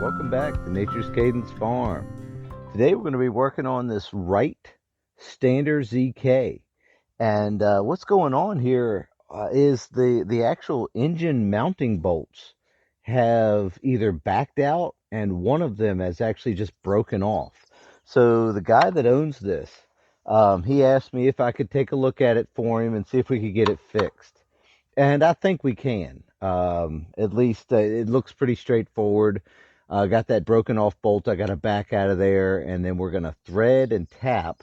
welcome back to Nature's Cadence Farm. Today we're going to be working on this Wright Stander ZK. And what's going on here is the actual engine mounting bolts have either backed out and one of them has actually just broken off. So the guy that owns this, he asked me if I could take a look at it for him and see if we could get it fixed. And I think we can. At least it looks pretty straightforward. Got that broken off bolt. I got to back out of there, and then we're going to thread and tap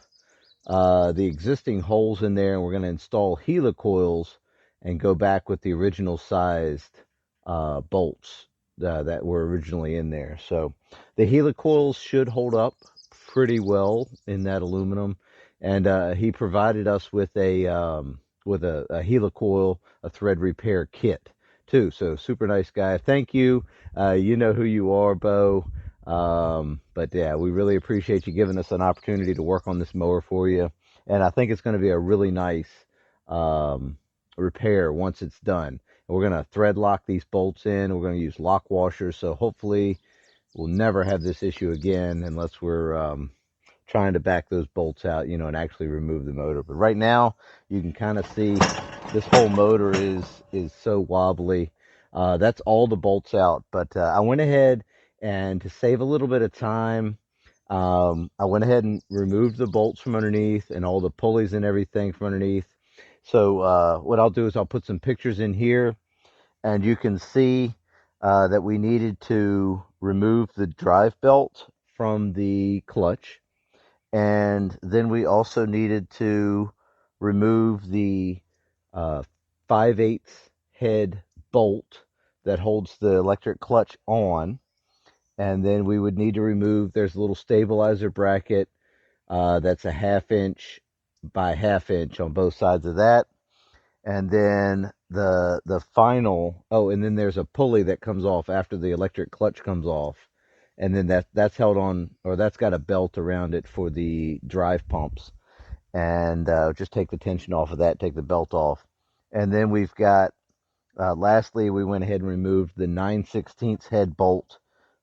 the existing holes in there, and we're going to install helicoils and go back with the original sized bolts that were originally in there. So the helicoils should hold up pretty well in that aluminum, and he provided us with a helicoil, a thread repair kit too. So super nice guy. Thank you. You know who you are, Bo. But yeah, we really appreciate you giving us an opportunity to work on this mower for you. And I think it's going to be a really nice repair once it's done. And we're going to thread lock these bolts in. We're going to use lock washers. So hopefully we'll never have this issue again unless we're trying to back those bolts out, and actually remove the motor. But right now, you can kind of see this whole motor is so wobbly. That's all the bolts out. But I went ahead and to save a little bit of time, I went ahead and removed the bolts from underneath and all the pulleys and everything from underneath. So what I'll do is I'll put some pictures in here, and you can see that we needed to remove the drive belt from the clutch. And then we also needed to remove the 5/8 head bolt that holds the electric clutch on. And then we would need to remove, there's a little stabilizer bracket that's a 1/2 inch by 1/2 inch on both sides of that. And then the final, and then there's a pulley that comes off after the electric clutch comes off. And then that's held on, or that's got a belt around it for the drive pumps. And just take the tension off of that, take the belt off. And then we've got, lastly, we went ahead and removed the 9/16 head bolt,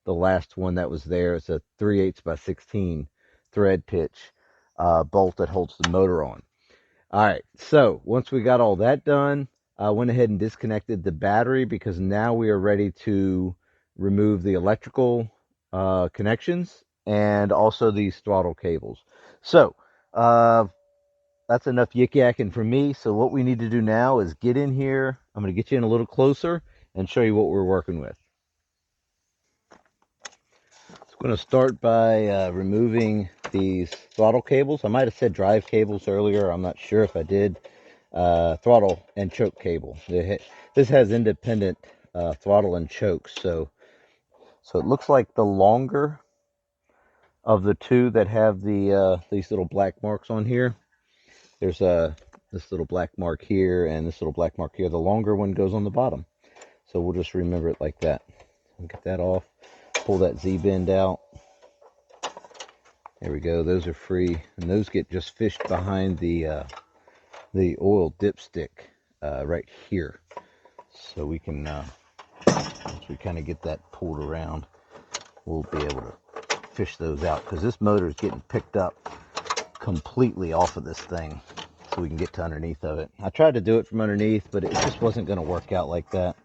the last one that was there. It's a 3/8 by 16 thread pitch bolt that holds the motor on. All right, so once we got all that done, I went ahead and disconnected the battery because now we are ready to remove the electrical connections and also these throttle cables. So that's enough yik-yakking for me. So what we need to do now is get in here. I'm going to get you in a little closer and show you what we're working with. So I'm going to start by removing these throttle cables. I might have said drive cables earlier. I'm not sure if I did. Throttle and choke cable. This has independent throttle and choke. So it looks like the longer of the two that have these little black marks on here. There's this little black mark here and this little black mark here. The longer one goes on the bottom. So we'll just remember it like that. I'll get that off. Pull that Z-bend out. There we go. Those are free, and those get just fished behind the oil dipstick right here. So we can, once we kind of get that pulled around, we'll be able to fish those out, because this motor is getting picked up completely off of this thing, so we can get to underneath of it. I tried to do it from underneath, but it just wasn't going to work out like that.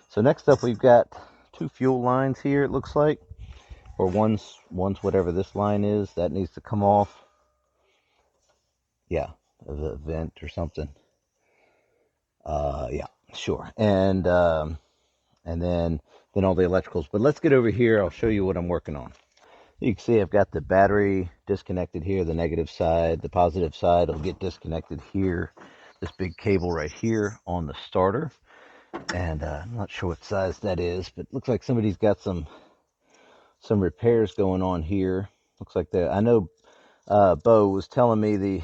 So next up, we've got 2 fuel lines here, it looks like, or one's whatever this line is, that needs to come off. Yeah, the vent or something. Yeah, sure. And then all the electricals. But let's get over here. I'll show you what I'm working on. You can see I've got the battery disconnected here, the negative side. The positive side will get disconnected here. This big cable right here on the starter. And I'm not sure what size that is, but it looks like somebody's got some repairs going on here. Looks like that. I know Bo was telling me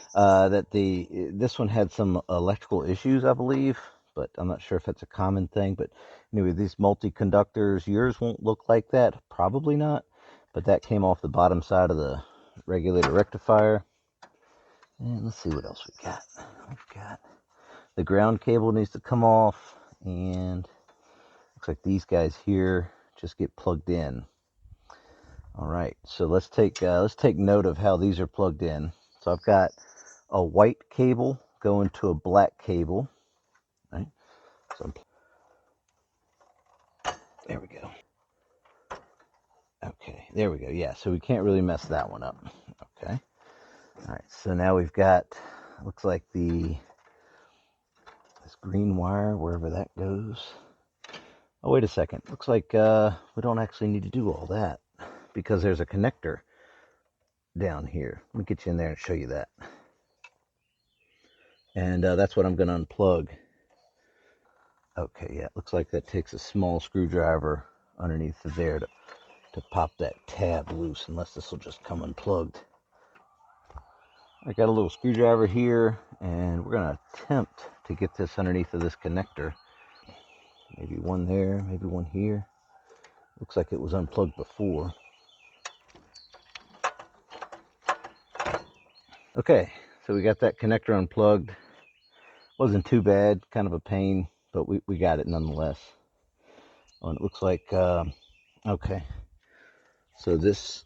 that this one had some electrical issues, I believe, but I'm not sure if that's a common thing. But anyway, these multi-conductors, yours won't look like that, probably not, but that came off the bottom side of the regulator rectifier. And let's see what else we got. We've got the ground cable needs to come off, and Looks like these guys here just get plugged in. All right, so let's take note of how these are plugged in. So I've got a white cable going to a black cable. Right? So there we go. Okay, there we go. Yeah, so we can't really mess that one up. Okay. All right, so now we've got, looks like this green wire, wherever that goes. Oh, wait a second. Looks like we don't actually need to do all that because there's a connector down here. Let me get you in there and show you that. And that's what I'm going to unplug. Okay, yeah, it looks like that takes a small screwdriver underneath there to pop that tab loose, unless this will just come unplugged. I got a little screwdriver here, and we're going to attempt to get this underneath of this connector. Maybe one there, maybe one here. Looks like it was unplugged before. Okay, so we got that connector unplugged. Wasn't too bad, kind of a pain, but we got it nonetheless. Oh, and it looks like, okay. So this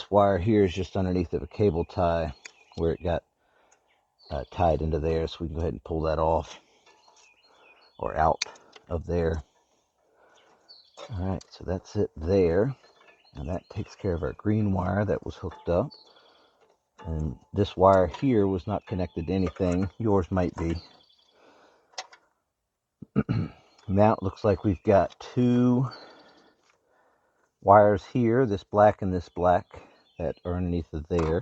wire here is just underneath of a cable tie where it got tied into there, so we can go ahead and pull that off or out of there. All right, so that's it there. And that takes care of our green wire that was hooked up. And this wire here was not connected to anything. Yours might be. Now it looks like we've got two wires here, this black and this black, that are underneath of there.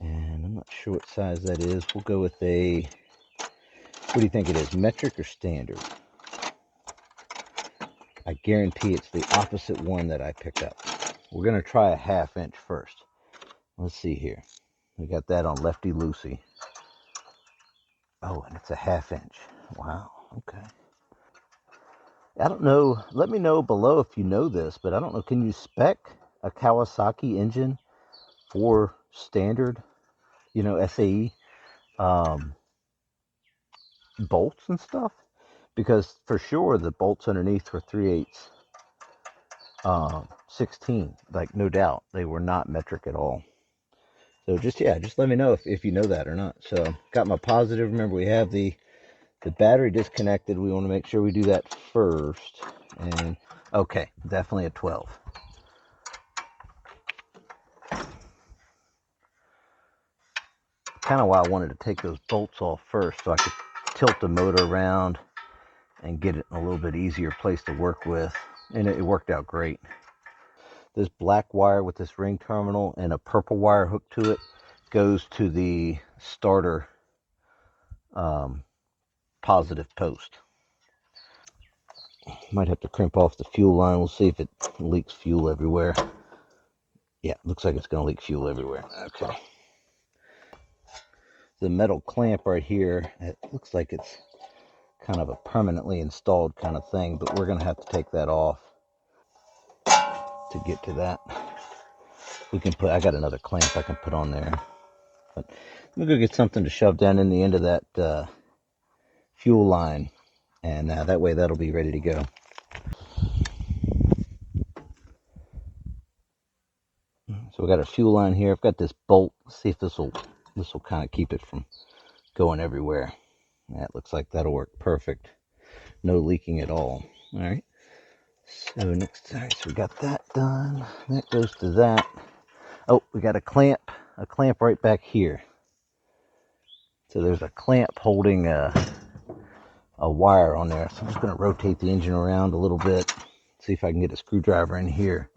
And I'm not sure what size that is. We'll go with a, what do you think it is, metric or standard? I guarantee it's the opposite one that I picked up. We're going to try a 1/2 inch first. Let's see here. We got that on lefty loosey. Oh, and it's a 1/2 inch. Wow, okay. I don't know, let me know below if you know this, but I don't know, can you spec a Kawasaki engine for standard, SAE bolts and stuff? Because for sure the bolts underneath were 3/8 16, like no doubt. They were not metric at all. So just let me know if you know that or not. So got my positive. Remember, we have the battery disconnected. We want to make sure we do that first. And okay, definitely a 12. Kind of why I wanted to take those bolts off first, so I could tilt the motor around and get it in a little bit easier place to work with. And it worked out great. This black wire with this ring terminal and a purple wire hooked to it goes to the starter positive post. Might have to crimp off the fuel line. We'll see if it leaks fuel everywhere. Yeah, looks like it's going to leak fuel everywhere. Okay. The metal clamp right here, it looks like it's kind of a permanently installed kind of thing, but we're going to have to take that off to get to that. I got another clamp I can put on there. But I'm going to go get something to shove down in the end of that fuel line, and that way that'll be ready to go. So we got our fuel line here. I've got this bolt. Let's see if this will kind of keep it from going everywhere. That looks like that'll work perfect. No leaking at all. All right. So next, all right, so we got that done. That goes to that. Oh, we got a clamp right back here. So there's a clamp holding a wire on there. So I'm just going to rotate the engine around a little bit. See if I can get a screwdriver in here.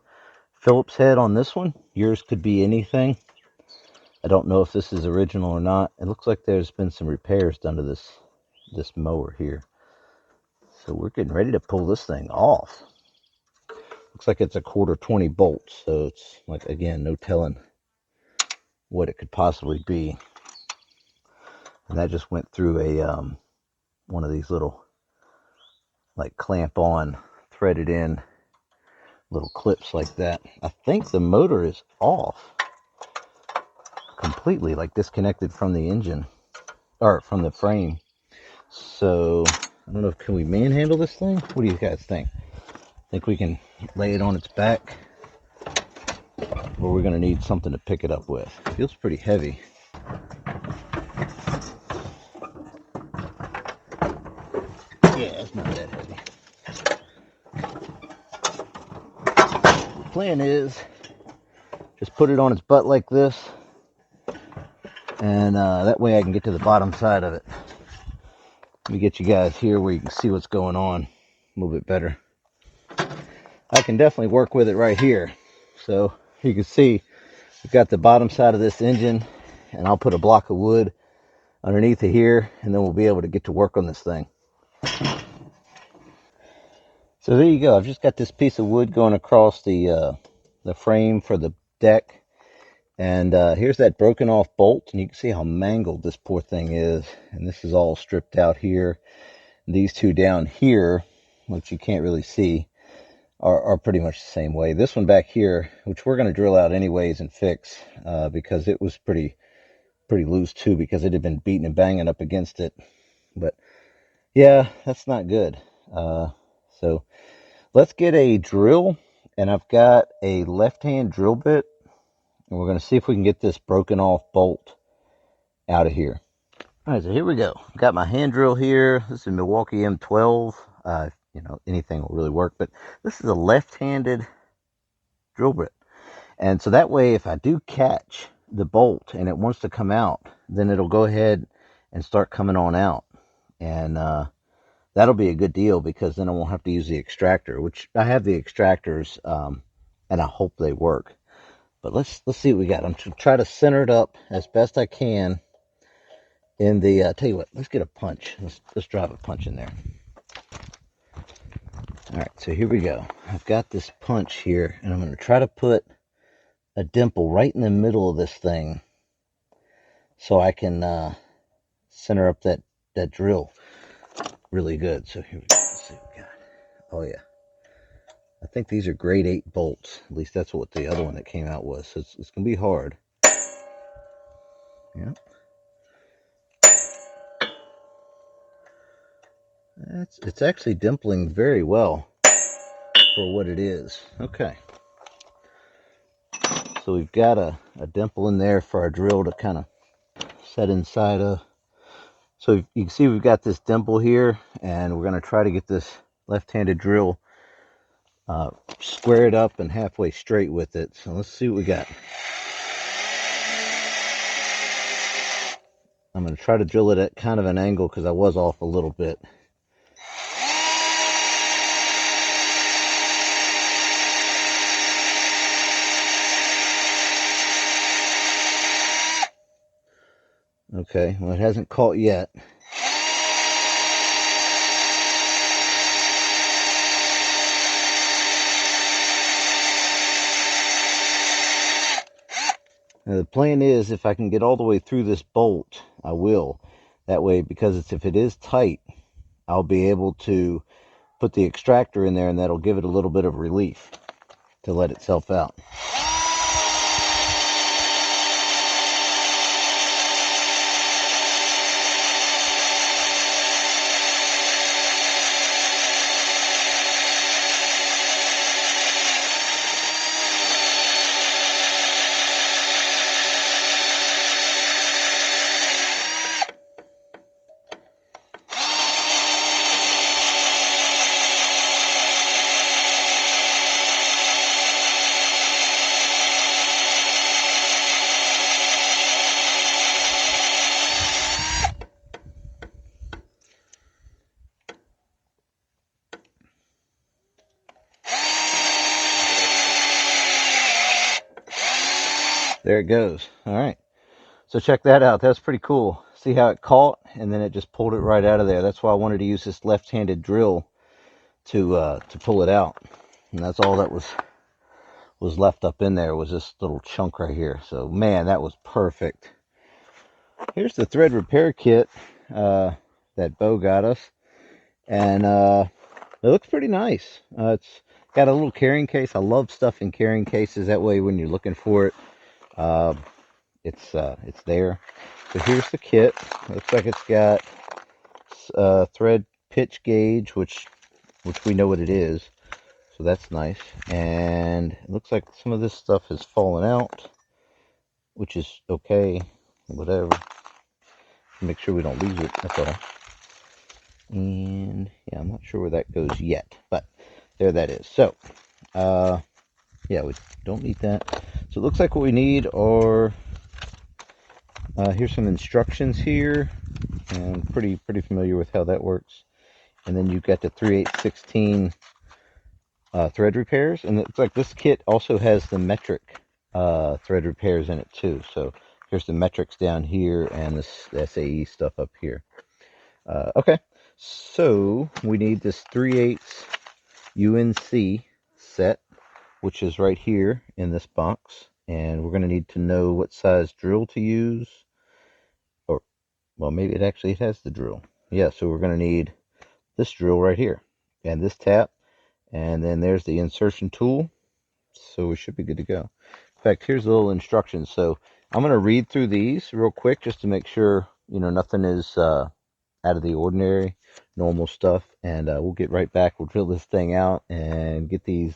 Phillips head on this one. Yours could be anything. I don't know if this is original or not. It looks like there's been some repairs done to this mower here. So we're getting ready to pull this thing off. Looks like it's a 1/4 bolts, so it's like, again, no telling what it could possibly be. And that just went through a one of these little like clamp on, threaded in little clips like that. I think the motor is off completely, like disconnected from the engine or from the frame. So I don't know, can we manhandle this thing? What do you guys think? Think we can lay it on its back? Or we're going to need something to pick it up with? It feels pretty heavy. Yeah, it's not that heavy. The plan is just put it on its butt like this, and that way I can get to the bottom side of it. Let me get you guys here where you can see what's going on a little bit better. I can definitely work with it right here. So you can see we've got the bottom side of this engine, and I'll put a block of wood underneath it here, and then we'll be able to get to work on this thing. So there you go. I've just got this piece of wood going across the frame for the deck. And here's that broken off bolt, and you can see how mangled this poor thing is. And this is all stripped out here. These two down here, which you can't really see, are pretty much the same way. This one back here, which we're going to drill out anyways and fix, because it was pretty loose too, because it had been beating and banging up against it. But yeah, that's not good. So let's get a drill, and I've got a left-hand drill bit, and we're going to see if we can get this broken off bolt out of here. All right, so here we go. Got my hand drill here. This is a Milwaukee M12. You know, anything will really work, but this is a left-handed drill bit. And so that way, if I do catch the bolt and it wants to come out, then it'll go ahead and start coming on out. And that'll be a good deal, because then I won't have to use the extractor, which I have the extractors, and I hope they work. But let's see what we got. I'm try to center it up as best I can in the, tell you what, let's get a punch. Let's drive a punch in there. All right, so here we go. I've got this punch here, and I'm going to try to put a dimple right in the middle of this thing so I can center up that drill really good. So here we go. Let's see what we got. Oh, yeah. I think these are grade 8 bolts. At least that's what the other one that came out was. So it's going to be hard. Yeah. It's actually dimpling very well for what it is. Okay. So we've got a dimple in there for our drill to kind of set inside of. So you can see we've got this dimple here, and we're going to try to get this left-handed drill squared up and halfway straight with it. So let's see what we got. I'm going to try to drill it at kind of an angle, because I was off a little bit. Okay, well, it hasn't caught yet. Now the plan is, if I can get all the way through this bolt, I will. That way, because if it is tight, I'll be able to put the extractor in there, and that'll give it a little bit of relief to let itself out. There it goes. All right. So check that out. That's pretty cool. See how it caught, and then it just pulled it right out of there. That's why I wanted to use this left-handed drill to pull it out. And that's all that was left up in there, was this little chunk right here. So man, that was perfect. Here's the thread repair kit that Bo got us, and it looks pretty nice. It's got a little carrying case. I love stuff in carrying cases. That way, when you're looking for it, it's there. So here's the kit. Looks like it's got thread pitch gauge, which we know what it is. So that's nice. And it looks like some of this stuff has fallen out, which is okay. Whatever. Make sure we don't lose it, that's all. And yeah, I'm not sure where that goes yet, but there that is. So, yeah, we don't need that. So it looks like what we need are, here's some instructions here. And I'm pretty familiar with how that works. And then you've got the 3/8/16 thread repairs. And it's like this kit also has the metric thread repairs in it too. So here's the metrics down here and this SAE stuff up here. Okay, so we need this 3/8 UNC set, which is right here in this box. And we're going to need to know what size drill to use. Or, well, maybe it has the drill. Yeah, so we're going to need this drill right here and this tap. And then there's the insertion tool. So we should be good to go. In fact, here's a little instructions. So I'm going to read through these real quick just to make sure, nothing is out of the ordinary, normal stuff. And we'll get right back. We'll drill this thing out and get these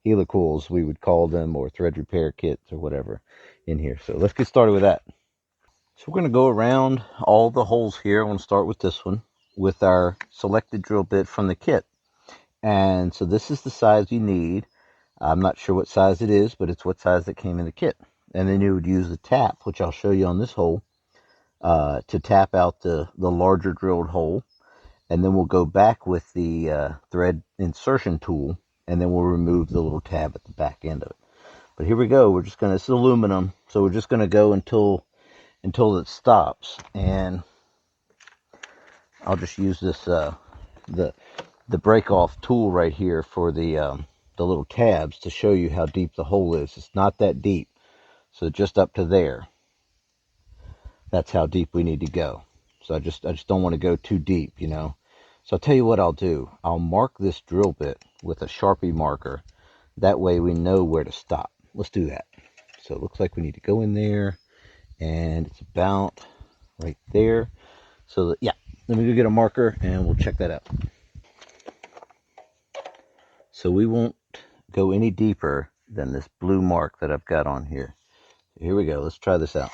helicoils, we would call them, or thread repair kits or whatever in here. So let's get started with that. So we're going to go around all the holes here. I'm going to start with this one with our selected drill bit from the kit. And so this is the size you need. I'm not sure what size it is, but it's what size that came in the kit. And then you would use the tap, which I'll show you on this hole, to tap out the larger drilled hole. And then we'll go back with the thread insertion tool, and then we'll remove the little tab at the back end of it. But here we go. We're just going to, it's aluminum, so we're just going to go until it stops. And I'll just use this, the break off tool right here for the little tabs to show you how deep the hole is. It's not that deep. So just up to there. That's how deep we need to go. So I just don't want to go too deep, So I'll tell you what I'll do. I'll mark this drill bit with a Sharpie marker. That way we know where to stop. Let's do that. So it looks like we need to go in there, and it's about right there. So yeah, let me go get a marker and we'll check that out. So we won't go any deeper than this blue mark that I've got on here. Here we go. Let's try this out.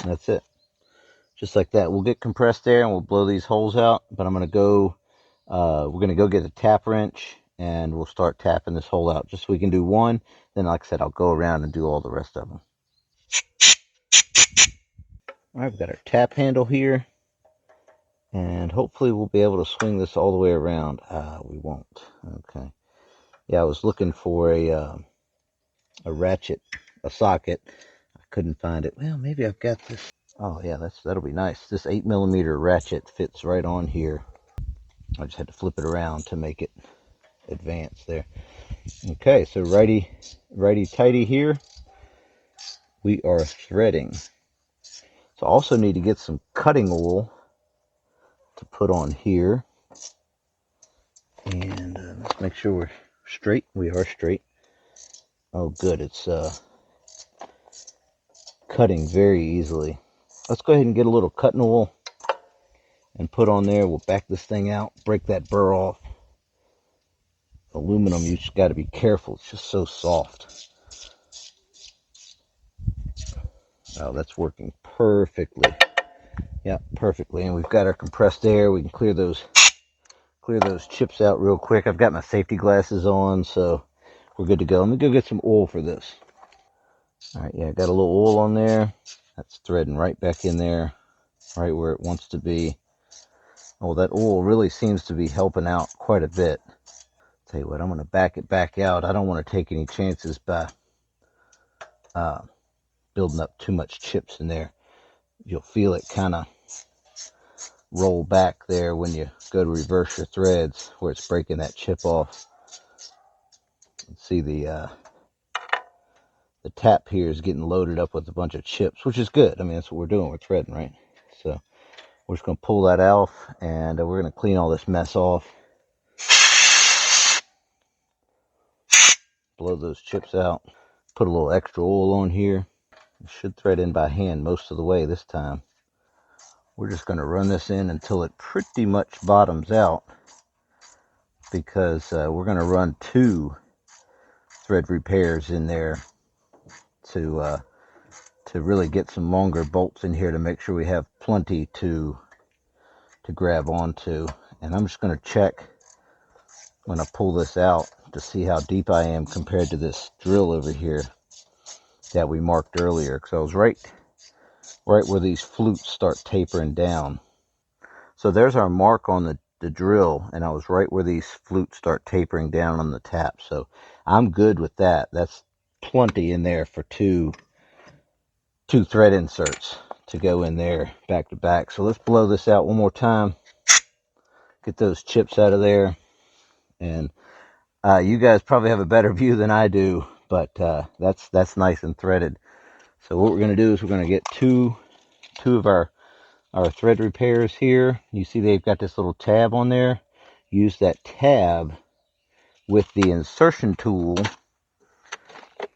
That's it. Just like that. We'll get compressed air and we'll blow these holes out. But I'm going to go, we're going to go get a tap wrench and we'll start tapping this hole out. Just so we can do one. Then, like I said, I'll go around and do all the rest of them. All right, we've got our tap handle here. And hopefully we'll be able to swing this all the way around. We won't. Okay. Yeah, I was looking for a ratchet, a socket. I couldn't find it. Well, maybe I've got this. Oh yeah, that'll be nice. This 8mm ratchet fits right on here. I just had to flip it around to make it advance there. Okay, so righty tighty here. We are threading. So I also need to get some cutting oil to put on here. And let's make sure we're straight. We are straight. Oh good, it's cutting very easily. Let's go ahead and get a little cutting oil and put on there. We'll back this thing out, break that burr off. Aluminum, you just got to be careful. It's just so soft. Oh, that's working perfectly. Yeah, perfectly. And we've got our compressed air. We can clear those chips out real quick. I've got my safety glasses on, so we're good to go. Let me go get some oil for this. All right, yeah, got a little oil on there. That's threading right back in there, right where it wants to be. Oh, that oil really seems to be helping out quite a bit. Tell you what, I'm going to back it back out. I don't want to take any chances by building up too much chips in there. You'll feel it kind of roll back there when you go to reverse your threads, where it's breaking that chip off. See the tap here is getting loaded up with a bunch of chips, which is good. I mean, that's what we're doing. We're threading, right? So we're just going to pull that off, and we're going to clean all this mess off. blow those chips out. Put a little extra oil on here. It should thread in by hand most of the way this time. We're just going to run this in until it pretty much bottoms out, because we're going to run 2 thread repairs in there to really get some longer bolts in here to make sure we have plenty to grab onto. And I'm just going to check when I pull this out to see how deep I am compared to this drill over here that we marked earlier, because I was right where these flutes start tapering down. So there's our mark on the drill, and I was right where these flutes start tapering down on the tap. So I'm good with that. That's plenty in there for two thread inserts to go in there back to back. So let's blow this out one more time, get those chips out of there. And you guys probably have a better view than I do, but that's nice and threaded. So what we're going to do is we're going to get two of our thread repairs here. You see they've got this little tab on there. Use that tab with the insertion tool,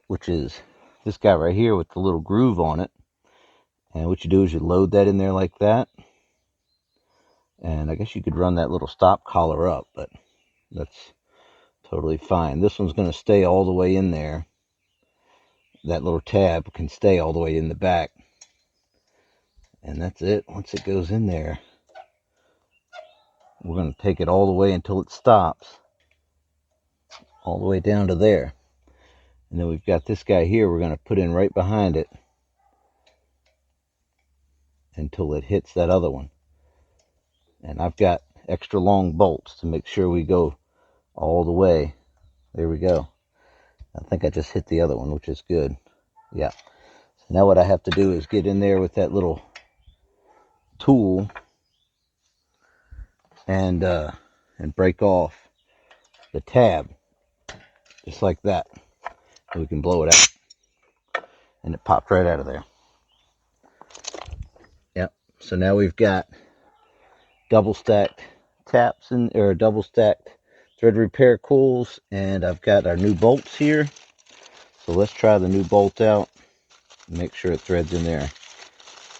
which is this guy right here with the little groove on it. And what you do is you load that in there like that. And I guess you could run that little stop collar up, but that's totally fine. This one's going to stay all the way in there. That little tab can stay all the way in the back. And that's it. Once it goes in there, we're going to take it all the way until it stops. All the way down to there. And then we've got this guy here we're going to put in right behind it until it hits that other one. And I've got extra long bolts to make sure we go all the way. There we go. I think I just hit the other one, which is good. Yeah. So now what I have to do is get in there with that little tool and break off the tab, just like that. And we can blow it out, and it popped right out of there. Yep. So now we've got double stacked taps or double stacked thread repair coils, and I've got our new bolts here. So let's try the new bolt out and make sure it threads in there.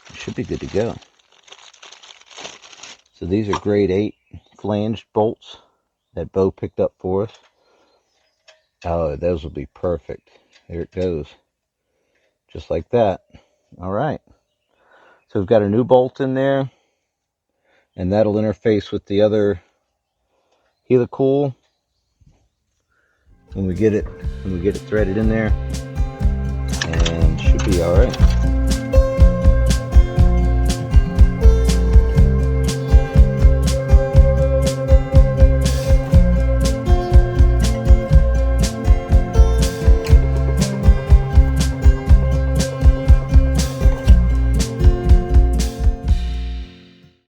It should be good to go. So these are grade 8 flanged bolts that Bo picked up for us. Oh, those will be perfect. There it goes. Just like that. All right. So we've got a new bolt in there, and that'll interface with the other helicoil when we get it threaded in there, and should be all right.